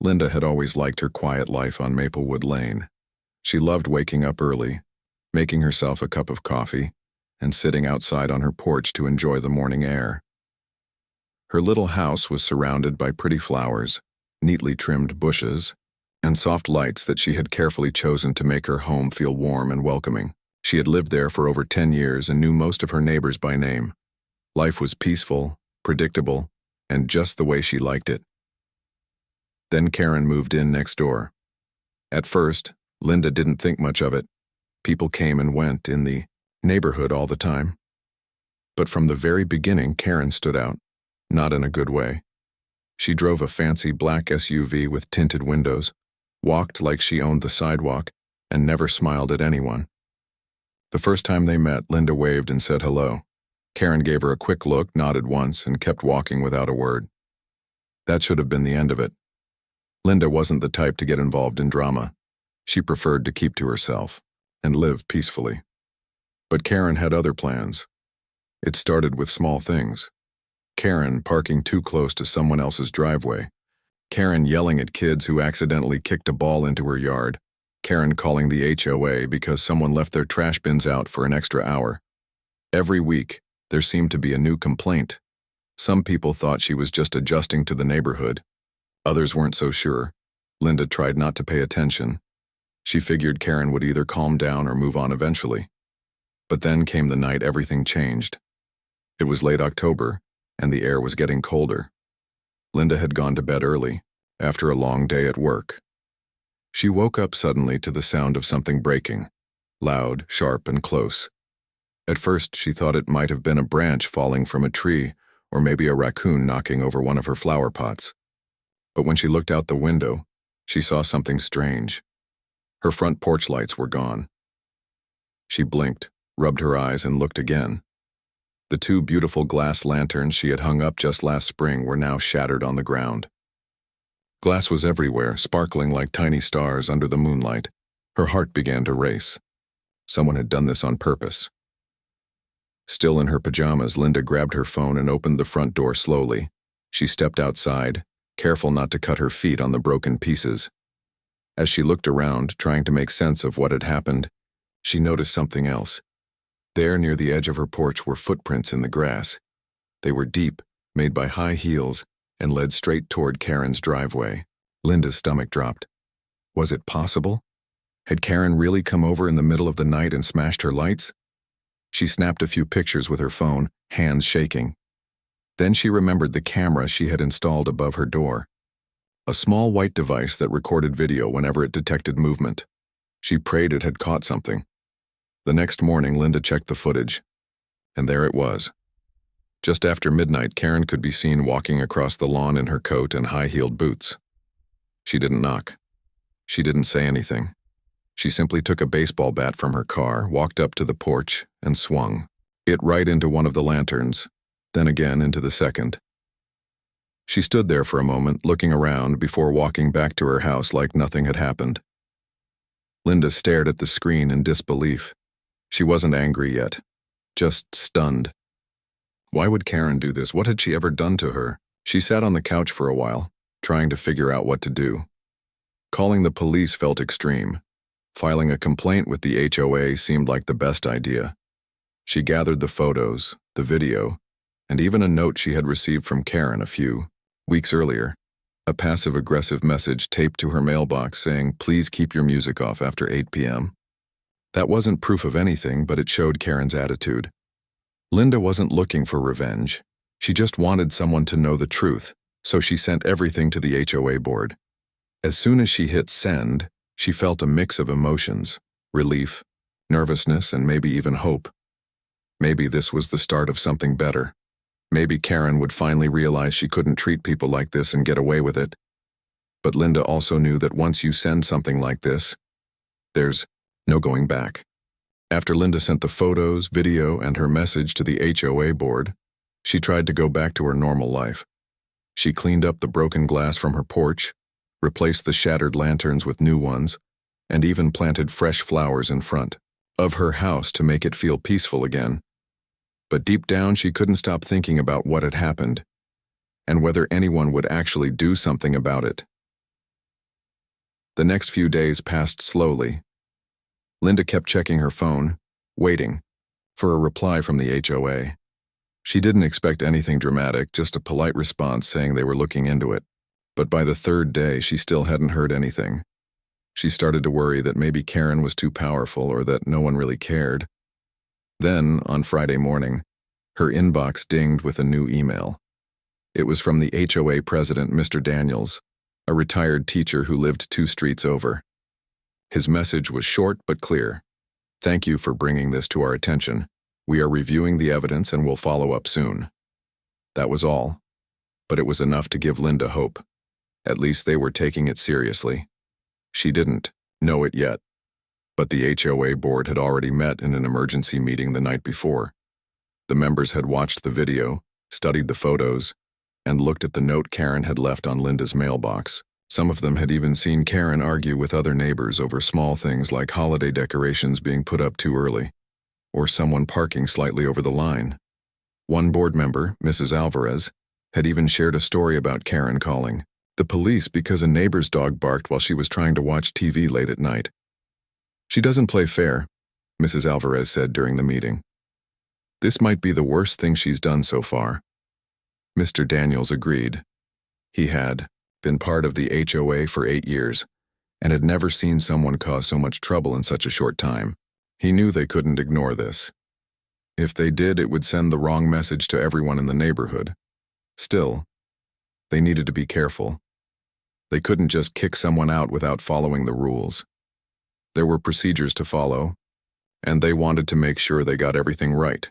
Linda had always liked her quiet life on Maplewood Lane. She loved waking up early, making herself a cup of coffee, and sitting outside on her porch to enjoy the morning air. Her little house was surrounded by pretty flowers, neatly trimmed bushes, and soft lights that she had carefully chosen to make her home feel warm and welcoming. She had lived there for over 10 years and knew most of her neighbors by name. Life was peaceful, predictable, and just the way she liked it. Then Karen moved in next door. At first, Linda didn't think much of it. People came and went in the neighborhood all the time. But from the very beginning, Karen stood out, not in a good way. She drove a fancy black SUV with tinted windows, walked like she owned the sidewalk, and never smiled at anyone. The first time they met, Linda waved and said hello. Karen gave her a quick look, nodded once, and kept walking without a word. That should have been the end of it. Linda wasn't the type to get involved in drama. She preferred to keep to herself and live peacefully. But Karen had other plans. It started with small things. Karen parking too close to someone else's driveway. Karen yelling at kids who accidentally kicked a ball into her yard. Karen calling the HOA because someone left their trash bins out for an extra hour. Every week, there seemed to be a new complaint. Some people thought she was just adjusting to the neighborhood. Others weren't so sure. Linda tried not to pay attention. She figured Karen would either calm down or move on eventually. But then came the night everything changed. It was late October, and the air was getting colder. Linda had gone to bed early, after a long day at work. She woke up suddenly to the sound of something breaking, loud, sharp, and close. At first, she thought it might have been a branch falling from a tree, or maybe a raccoon knocking over one of her flower pots. But when she looked out the window, she saw something strange. Her front porch lights were gone. She blinked, rubbed her eyes, and looked again. The two beautiful glass lanterns she had hung up just last spring were now shattered on the ground. Glass was everywhere, sparkling like tiny stars under the moonlight. Her heart began to race. Someone had done this on purpose. Still in her pajamas, Linda grabbed her phone and opened the front door slowly. She stepped outside, careful not to cut her feet on the broken pieces. As she looked around, trying to make sense of what had happened, she noticed something else. There, near the edge of her porch, were footprints in the grass. They were deep, made by high heels, and led straight toward Karen's driveway. Linda's stomach dropped. Was it possible? Had Karen really come over in the middle of the night and smashed her lights? She snapped a few pictures with her phone, hands shaking. Then she remembered the camera she had installed above her door. A small white device that recorded video whenever it detected movement. She prayed it had caught something. The next morning, Linda checked the footage, and there it was. Just after midnight, Karen could be seen walking across the lawn in her coat and high-heeled boots. She didn't knock. She didn't say anything. She simply took a baseball bat from her car, walked up to the porch, and swung it right into one of the lanterns, then again into the second. She stood there for a moment, looking around before walking back to her house like nothing had happened. Linda stared at the screen in disbelief. She wasn't angry yet, just stunned. Why would Karen do this? What had she ever done to her? She sat on the couch for a while, trying to figure out what to do. Calling the police felt extreme. Filing a complaint with the HOA seemed like the best idea. She gathered the photos, the video, and even a note she had received from Karen a few weeks earlier. A passive-aggressive message taped to her mailbox saying, "Please keep your music off after 8 p.m. That wasn't proof of anything, but it showed Karen's attitude. Linda wasn't looking for revenge. She just wanted someone to know the truth, so she sent everything to the HOA board. As soon as she hit send, she felt a mix of emotions, relief, nervousness, and maybe even hope. Maybe this was the start of something better. Maybe Karen would finally realize she couldn't treat people like this and get away with it. But Linda also knew that once you send something like this, there's no going back. After Linda sent the photos, video, and her message to the HOA board, she tried to go back to her normal life. She cleaned up the broken glass from her porch, replaced the shattered lanterns with new ones, and even planted fresh flowers in front of her house to make it feel peaceful again. But deep down, she couldn't stop thinking about what had happened, and whether anyone would actually do something about it. The next few days passed slowly. Linda kept checking her phone, waiting for a reply from the HOA. She didn't expect anything dramatic, just a polite response saying they were looking into it. But by the third day, she still hadn't heard anything. She started to worry that maybe Karen was too powerful or that no one really cared. Then, on Friday morning, her inbox dinged with a new email. It was from the HOA president, Mr. Daniels, a retired teacher who lived 2 streets over. His message was short but clear. "Thank you for bringing this to our attention. We are reviewing the evidence and will follow up soon." That was all. But it was enough to give Linda hope. At least they were taking it seriously. She didn't know it yet, but the HOA board had already met in an emergency meeting the night before. The members had watched the video, studied the photos, and looked at the note Karen had left on Linda's mailbox. Some of them had even seen Karen argue with other neighbors over small things like holiday decorations being put up too early, or someone parking slightly over the line. One board member, Mrs. Alvarez, had even shared a story about Karen calling the police because a neighbor's dog barked while she was trying to watch TV late at night. "She doesn't play fair," Mrs. Alvarez said during the meeting. "This might be the worst thing she's done so far." Mr. Daniels agreed. He had been part of the HOA for 8 years and had never seen someone cause so much trouble in such a short time. He knew they couldn't ignore this. If they did, it would send the wrong message to everyone in the neighborhood. Still, they needed to be careful. They couldn't just kick someone out without following the rules. There were procedures to follow, and they wanted to make sure they got everything right.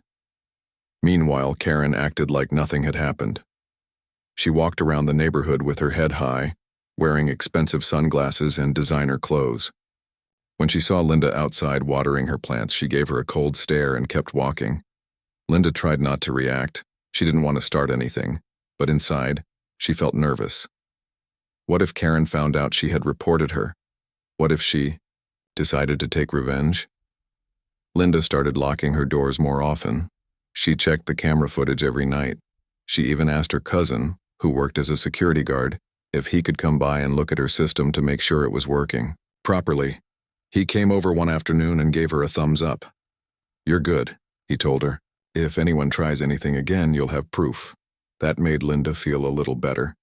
Meanwhile, Karen acted like nothing had happened. She walked around the neighborhood with her head high, wearing expensive sunglasses and designer clothes. When she saw Linda outside watering her plants, she gave her a cold stare and kept walking. Linda tried not to react. She didn't want to start anything, but inside, she felt nervous. What if Karen found out she had reported her? What if she decided to take revenge? Linda started locking her doors more often. She checked the camera footage every night. She even asked her cousin, who worked as a security guard, if he could come by and look at her system to make sure it was working properly. He came over one afternoon and gave her a thumbs up. "You're good," he told her. "If anyone tries anything again, you'll have proof." That made Linda feel a little better.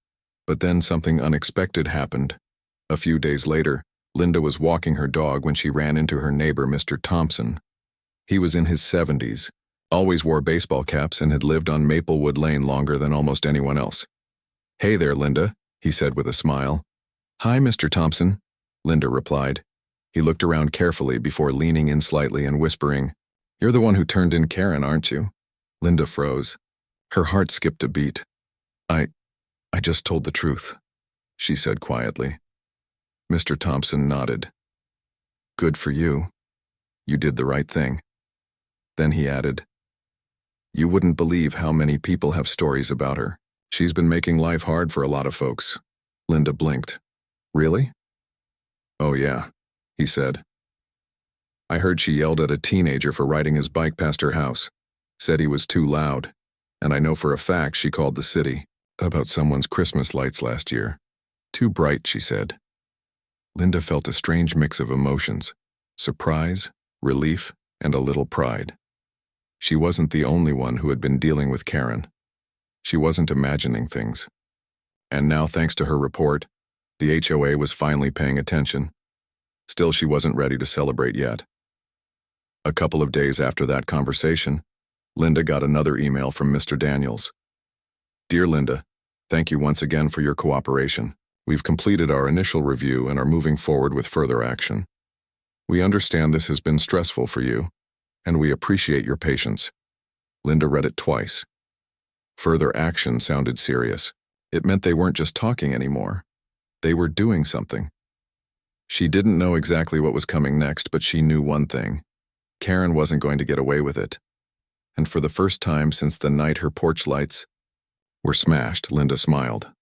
But then something unexpected happened. A few days later, Linda was walking her dog when she ran into her neighbor, Mr. Thompson. He was in his 70s, always wore baseball caps, and had lived on Maplewood Lane longer than almost anyone else. "Hey there, Linda," he said with a smile. "Hi, Mr. Thompson," Linda replied. He looked around carefully before leaning in slightly and whispering, "You're the one who turned in Karen, aren't you?" Linda froze. Her heart skipped a beat. I just told the truth," she said quietly. Mr. Thompson nodded. "Good for you. You did the right thing." Then he added, "You wouldn't believe how many people have stories about her. She's been making life hard for a lot of folks." Linda blinked. "Really?" "Oh yeah," he said. "I heard she yelled at a teenager for riding his bike past her house, said he was too loud, and I know for a fact she called the city about someone's Christmas lights last year. Too bright, she said." Linda felt a strange mix of emotions, surprise, relief, and a little pride. She wasn't the only one who had been dealing with Karen. She wasn't imagining things. And now, thanks to her report, the HOA was finally paying attention. Still, she wasn't ready to celebrate yet. A couple of days after that conversation, Linda got another email from Mr. Daniels. "Dear Linda, thank you once again for your cooperation. We've completed our initial review and are moving forward with further action. We understand this has been stressful for you, and we appreciate your patience." Linda read it twice. Further action sounded serious. It meant they weren't just talking anymore. They were doing something. She didn't know exactly what was coming next, but she knew one thing. Karen wasn't going to get away with it. And for the first time since the night her porch lights were smashed, Linda smiled.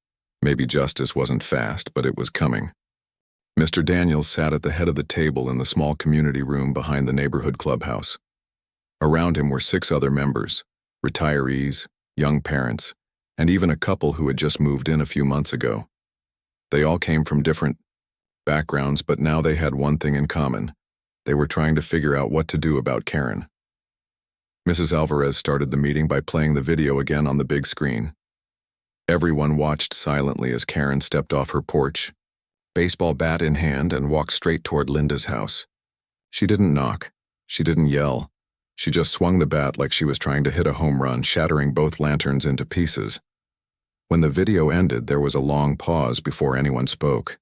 Maybe justice wasn't fast, but it was coming. Mr. Daniels sat at the head of the table in the small community room behind the neighborhood clubhouse. Around him were 6 other members, retirees, young parents, and even a couple who had just moved in a few months ago. They all came from different backgrounds, but now they had one thing in common. They were trying to figure out what to do about Karen. Mrs. Alvarez started the meeting by playing the video again on the big screen. Everyone watched silently as Karen stepped off her porch, baseball bat in hand, and walked straight toward Linda's house. She didn't knock. She didn't yell. She just swung the bat like she was trying to hit a home run, shattering both lanterns into pieces. When the video ended, there was a long pause before anyone spoke.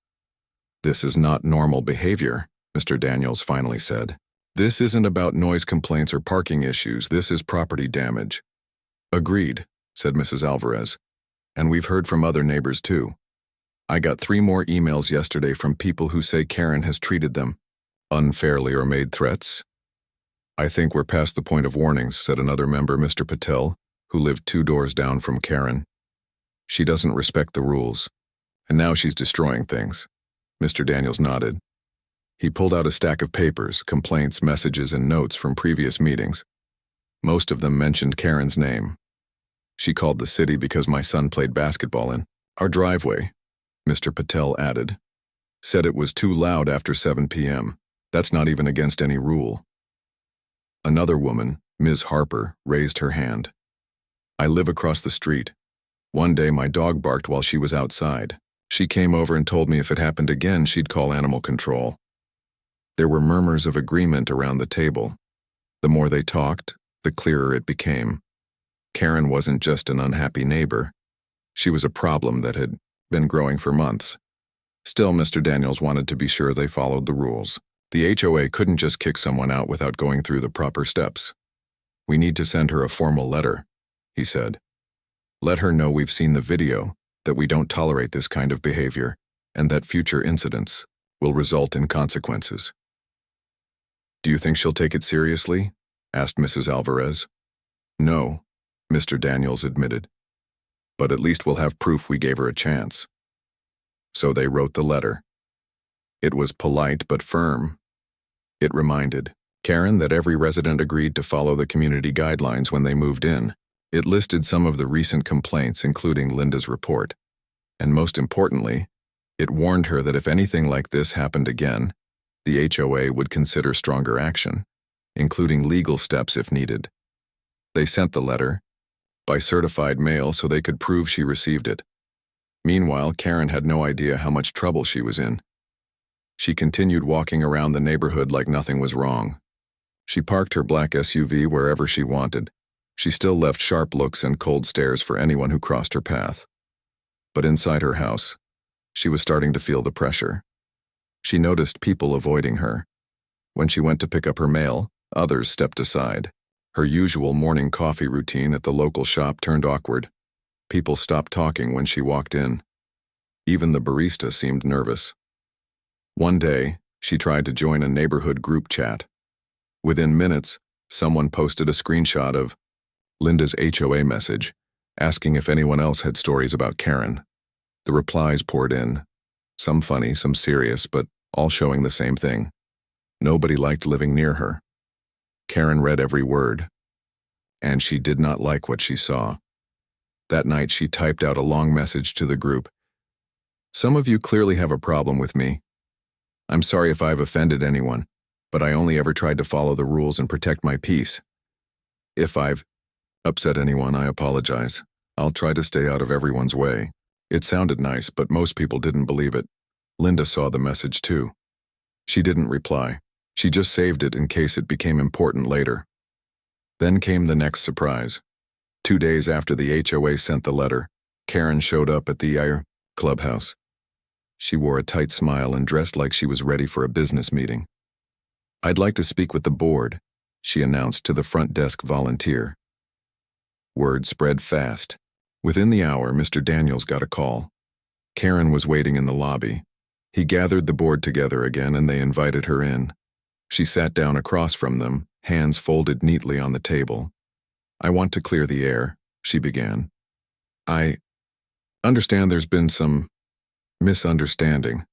"This is not normal behavior," Mr. Daniels finally said. "This isn't about noise complaints or parking issues. This is property damage." "Agreed," said Mrs. Alvarez. "And we've heard from other neighbors too. I got 3 more emails yesterday from people who say Karen has treated them unfairly or made threats." "I think we're past the point of warnings," said another member, Mr. Patel, who lived 2 doors down from Karen. "She doesn't respect the rules. And now she's destroying things." Mr. Daniels nodded. He pulled out a stack of papers, complaints, messages, and notes from previous meetings. Most of them mentioned Karen's name. "She called the city because my son played basketball in our driveway," Mr. Patel added. "Said it was too loud after 7 p.m. That's not even against any rule." Another woman, Ms. Harper, raised her hand. "I live across the street. One day my dog barked while she was outside. She came over and told me if it happened again, she'd call animal control." There were murmurs of agreement around the table. The more they talked, the clearer it became. Karen wasn't just an unhappy neighbor. She was a problem that had been growing for months. Still, Mr. Daniels wanted to be sure they followed the rules. The HOA couldn't just kick someone out without going through the proper steps. "We need to send her a formal letter," he said. "Let her know we've seen the video, that we don't tolerate this kind of behavior, and that future incidents will result in consequences." "Do you think she'll take it seriously?" asked Mrs. Alvarez. "No," Mr. Daniels admitted. "But at least we'll have proof we gave her a chance." So they wrote the letter. It was polite but firm. It reminded Karen that every resident agreed to follow the community guidelines when they moved in. It listed some of the recent complaints, including Linda's report. And most importantly, it warned her that if anything like this happened again, the HOA would consider stronger action, including legal steps if needed. They sent the letter by certified mail so they could prove she received it. Meanwhile, Karen had no idea how much trouble she was in. She continued walking around the neighborhood like nothing was wrong. She parked her black SUV wherever she wanted. She still left sharp looks and cold stares for anyone who crossed her path. But inside her house, she was starting to feel the pressure. She noticed people avoiding her. When she went to pick up her mail, others stepped aside. Her usual morning coffee routine at the local shop turned awkward. People stopped talking when she walked in. Even the barista seemed nervous. One day, she tried to join a neighborhood group chat. Within minutes, someone posted a screenshot of Linda's HOA message, asking if anyone else had stories about Karen. The replies poured in, some funny, some serious, but all showing the same thing. Nobody liked living near her. Karen read every word, and she did not like what she saw. That night, she typed out a long message to the group. "Some of you clearly have a problem with me. I'm sorry if I've offended anyone, but I only ever tried to follow the rules and protect my peace. If I've upset anyone, I apologize. I'll try to stay out of everyone's way." It sounded nice, but most people didn't believe it. Linda saw the message too. She didn't reply. She just saved it in case it became important later. Then came the next surprise. 2 days after the HOA sent the letter, Karen showed up at the clubhouse. She wore a tight smile and dressed like she was ready for a business meeting. "I'd like to speak with the board," she announced to the front desk volunteer. Word spread fast. Within the hour, Mr. Daniels got a call. Karen was waiting in the lobby. He gathered the board together again and they invited her in. She sat down across from them, hands folded neatly on the table. "I want to clear the air," she began. "I understand there's been some misunderstanding."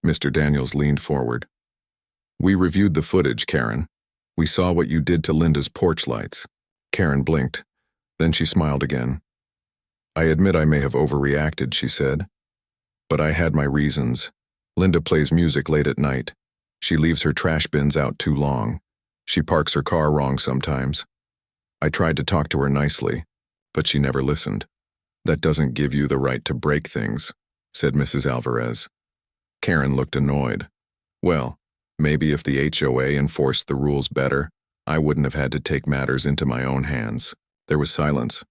Mr. Daniels leaned forward. "We reviewed the footage, Karen. We saw what you did to Linda's porch lights." Karen blinked. Then she smiled again. "I admit I may have overreacted," she said. "But I had my reasons. Linda plays music late at night. She leaves her trash bins out too long. She parks her car wrong sometimes. I tried to talk to her nicely, but she never listened. That doesn't give you the right to break things, said Mrs. Alvarez. Karen looked annoyed. Well, maybe if the HOA enforced the rules better, I wouldn't have had to take matters into my own hands. There was silence.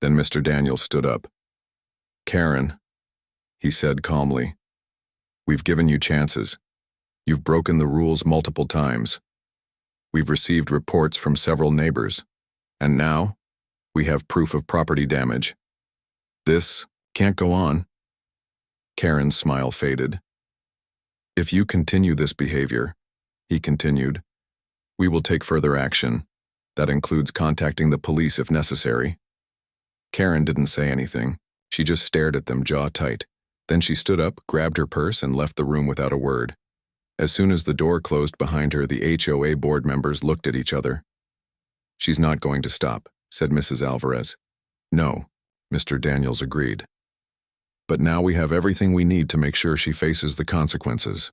Then Mr. Daniels stood up. Karen, he said calmly, we've given you chances. You've broken the rules multiple times. We've received reports from several neighbors, and now we have proof of property damage. This can't go on. Karen's smile faded. If you continue this behavior, he continued, we will take further action. That includes contacting the police if necessary. Karen didn't say anything. She just stared at them, jaw tight. Then she stood up, grabbed her purse, and left the room without a word. As soon as the door closed behind her, the HOA board members looked at each other. She's not going to stop, said Mrs. Alvarez. No, Mr. Daniels agreed. But now we have everything we need to make sure she faces the consequences.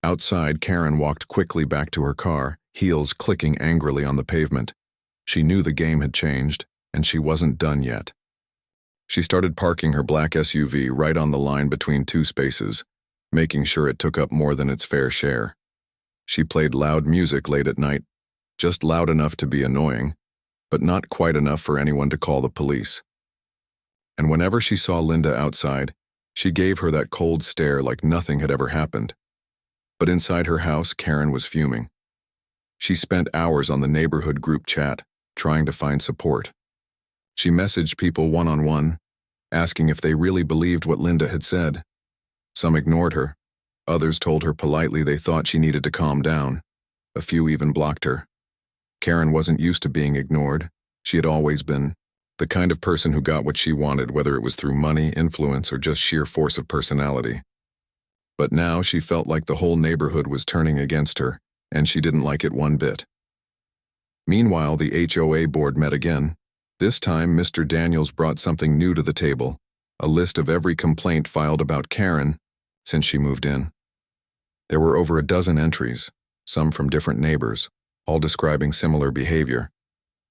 Outside, Karen walked quickly back to her car, heels clicking angrily on the pavement. She knew the game had changed, and she wasn't done yet. She started parking her black SUV right on the line between two spaces, making sure it took up more than its fair share. She played loud music late at night, just loud enough to be annoying, but not quite enough for anyone to call the police. And whenever she saw Linda outside, she gave her that cold stare like nothing had ever happened. But inside her house, Karen was fuming. She spent hours on the neighborhood group chat, trying to find support. She messaged people one-on-one, asking if they really believed what Linda had said. Some ignored her. Others told her politely they thought she needed to calm down. A few even blocked her. Karen wasn't used to being ignored. She had always been the kind of person who got what she wanted, whether it was through money, influence, or just sheer force of personality. But now she felt like the whole neighborhood was turning against her, and she didn't like it one bit. Meanwhile, the HOA board met again. This time, Mr. Daniels brought something new to the table, a list of every complaint filed about Karen since she moved in. There were over a dozen entries, some from different neighbors, all describing similar behavior.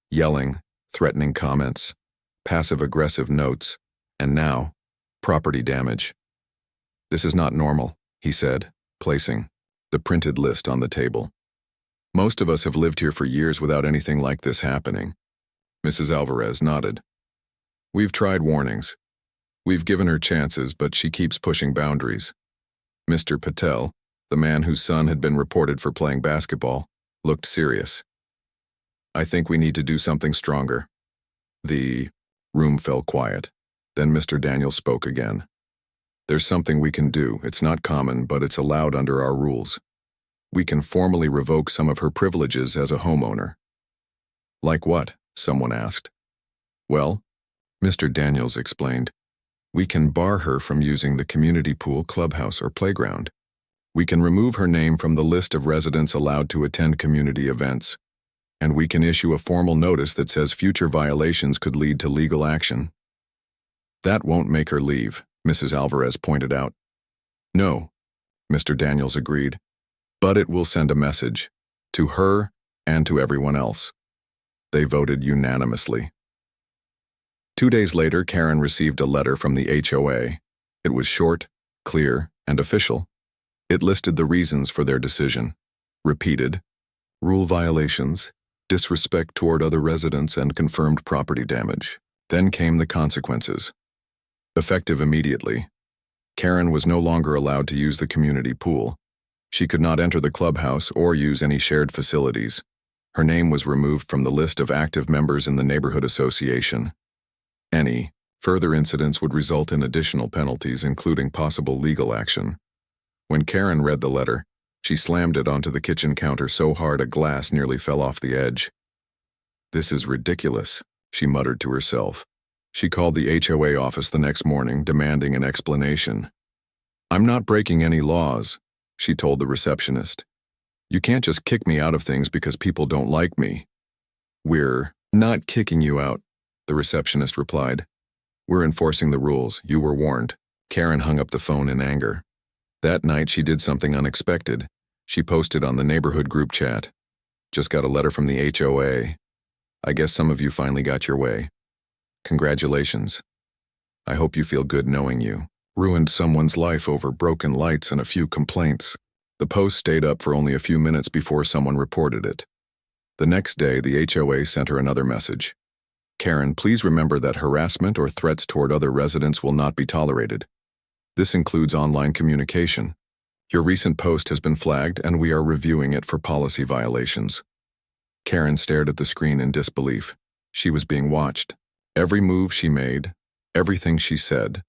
Yelling, threatening comments, passive-aggressive notes, and now, property damage. This is not normal, he said, placing the printed list on the table. Most of us have lived here for years without anything like this happening. Mrs. Alvarez nodded. We've tried warnings. We've given her chances, but she keeps pushing boundaries. Mr. Patel, the man whose son had been reported for playing basketball, looked serious. I think we need to do something stronger. The room fell quiet. Then Mr. Daniels spoke again. There's something we can do. It's not common, but it's allowed under our rules. We can formally revoke some of her privileges as a homeowner. Like what? Someone asked. Well, Mr. Daniels explained, we can bar her from using the community pool, clubhouse, or playground. We can remove her name from the list of residents allowed to attend community events. And we can issue a formal notice that says future violations could lead to legal action. That won't make her leave, Mrs. Alvarez pointed out. No, Mr. Daniels agreed, but it will send a message to her and to everyone else. They voted unanimously. 2 days later, Karen received a letter from the HOA. It was short, clear, and official. It listed the reasons for their decision. Repeated, rule violations, disrespect toward other residents, and confirmed property damage. Then came the consequences. Effective immediately, Karen was no longer allowed to use the community pool. She could not enter the clubhouse or use any shared facilities. Her name was removed from the list of active members in the neighborhood association. Any further incidents would result in additional penalties, including possible legal action. When Karen read the letter, she slammed it onto the kitchen counter so hard a glass nearly fell off the edge. This is ridiculous, she muttered to herself. She called the HOA office the next morning, demanding an explanation. I'm not breaking any laws, she told the receptionist. You can't just kick me out of things because people don't like me. We're not kicking you out, the receptionist replied. We're enforcing the rules. You were warned. Karen hung up the phone in anger. That night she did something unexpected. She posted on the neighborhood group chat. Just got a letter from the HOA. I guess some of you finally got your way. Congratulations. I hope you feel good knowing you ruined someone's life over broken lights and a few complaints. The post stayed up for only a few minutes before someone reported it. The next day, the HOA sent her another message. Karen, please remember that harassment or threats toward other residents will not be tolerated. This includes online communication. Your recent post has been flagged and we are reviewing it for policy violations. Karen stared at the screen in disbelief. She was being watched. Every move she made, everything she said,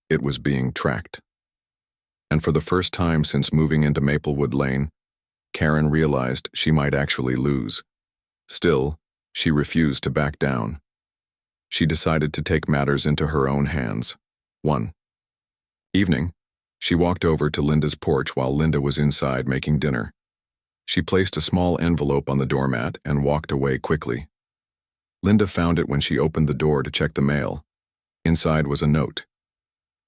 it was being tracked. And for the first time since moving into Maplewood Lane, Karen realized she might actually lose. Still, she refused to back down. She decided to take matters into her own hands. 1. Evening, she walked over to Linda's porch while Linda was inside making dinner. She placed a small envelope on the doormat and walked away quickly. Linda found it when she opened the door to check the mail. Inside was a note.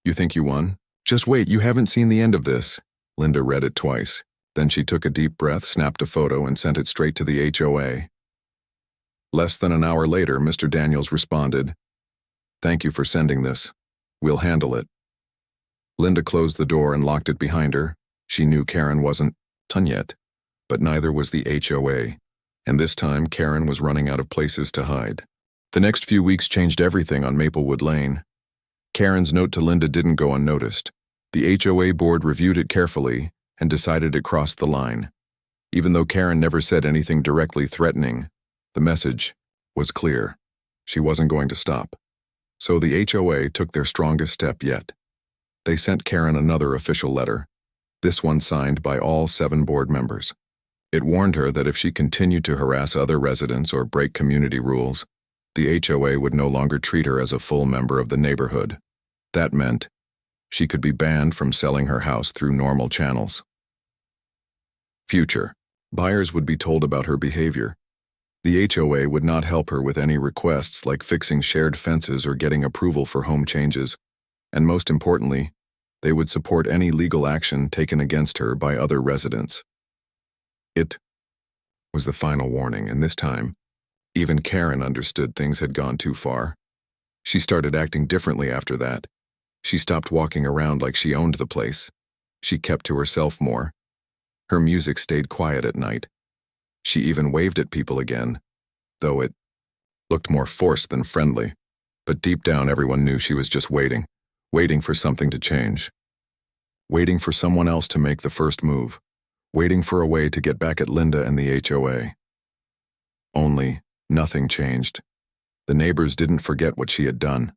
You think you won? Just wait, you haven't seen the end of this. Linda read it twice. Then she took a deep breath, snapped a photo, and sent it straight to the HOA. Less than an hour later, Mr. Daniels responded, "Thank you for sending this. We'll handle it." Linda closed the door and locked it behind her. She knew Karen wasn't done yet, but neither was the HOA. And this time, Karen was running out of places to hide. The next few weeks changed everything on Maplewood Lane. Karen's note to Linda didn't go unnoticed. The HOA board reviewed it carefully and decided it crossed the line. Even though Karen never said anything directly threatening, the message was clear. She wasn't going to stop. So the HOA took their strongest step yet. They sent Karen another official letter, this one signed by all 7 board members. It warned her that if she continued to harass other residents or break community rules, the HOA would no longer treat her as a full member of the neighborhood. That meant she could be banned from selling her house through normal channels. Future. Buyers would be told about her behavior. The HOA would not help her with any requests like fixing shared fences or getting approval for home changes. And most importantly, they would support any legal action taken against her by other residents. It was the final warning, and this time, even Karen understood things had gone too far. She started acting differently after that. She stopped walking around like she owned the place. She kept to herself more. Her music stayed quiet at night. She even waved at people again, though it looked more forced than friendly. But deep down, everyone knew she was just waiting for something to change. Waiting for someone else to make the first move. Waiting for a way to get back at Linda and the HOA. Only, nothing changed. The neighbors didn't forget what she had done.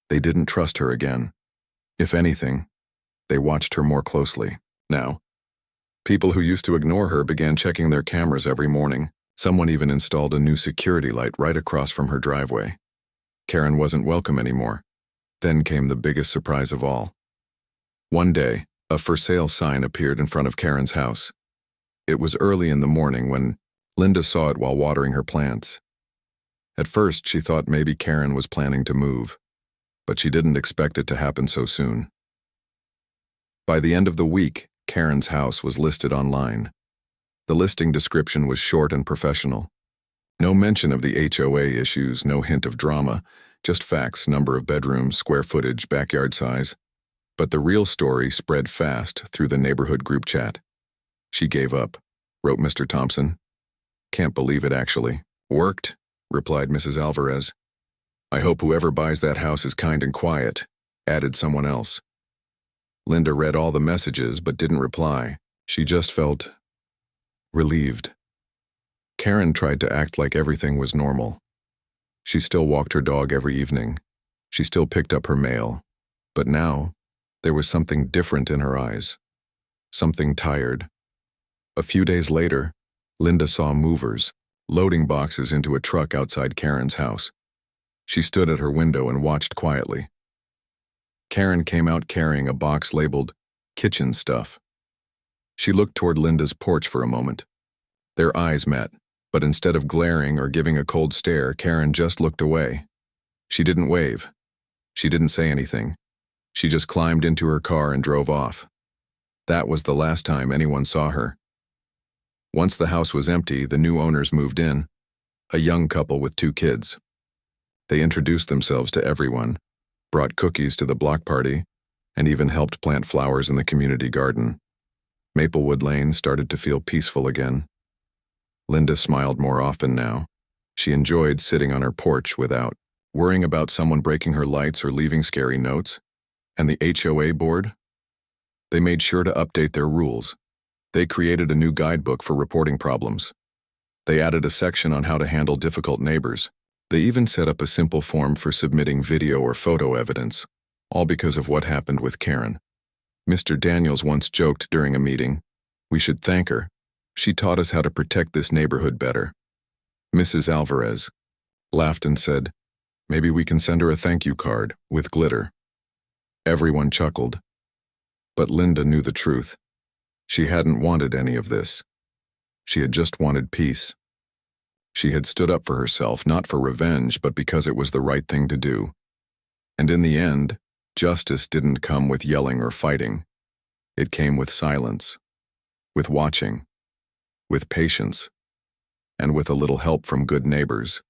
They didn't trust her again. If anything, they watched her more closely. Now, people who used to ignore her began checking their cameras every morning. Someone even installed a new security light right across from her driveway. Karen wasn't welcome anymore. Then came the biggest surprise of all. One day, a for sale sign appeared in front of Karen's house. It was early in the morning when Linda saw it while watering her plants. At first, she thought maybe Karen was planning to move, but she didn't expect it to happen so soon. By the end of the week, Karen's house was listed online. The listing description was short and professional. No mention of the HOA issues, no hint of drama, just facts, number of bedrooms, square footage, backyard size. But the real story spread fast through the neighborhood group chat. She gave up, wrote Mr. Thompson. Can't believe it actually. Worked, replied Mrs. Alvarez. I hope whoever buys that house is kind and quiet, added someone else. Linda read all the messages but didn't reply. She just felt relieved. Karen tried to act like everything was normal. She still walked her dog every evening. She still picked up her mail. But now, there was something different in her eyes. Something tired. A few days later, Linda saw movers loading boxes into a truck outside Karen's house. She stood at her window and watched quietly. Karen came out carrying a box labeled kitchen stuff. She looked toward Linda's porch for a moment. Their eyes met, but instead of glaring or giving a cold stare, Karen just looked away. She didn't wave. She didn't say anything. She just climbed into her car and drove off. That was the last time anyone saw her. Once the house was empty, the new owners moved in, a young couple with 2 kids. They introduced themselves to everyone, brought cookies to the block party, and even helped plant flowers in the community garden. Maplewood Lane started to feel peaceful again. Linda smiled more often now. She enjoyed sitting on her porch without worrying about someone breaking her lights or leaving scary notes. And the HOA board? They made sure to update their rules. They created a new guidebook for reporting problems. They added a section on how to handle difficult neighbors. They even set up a simple form for submitting video or photo evidence, all because of what happened with Karen. Mr. Daniels once joked during a meeting, "We should thank her. She taught us how to protect this neighborhood better." Mrs. Alvarez laughed and said, "Maybe we can send her a thank you card with glitter." Everyone chuckled. But Linda knew the truth. She hadn't wanted any of this. She had just wanted peace. She had stood up for herself, not for revenge, but because it was the right thing to do. And in the end, justice didn't come with yelling or fighting. It came with silence, with watching, with patience, and with a little help from good neighbors.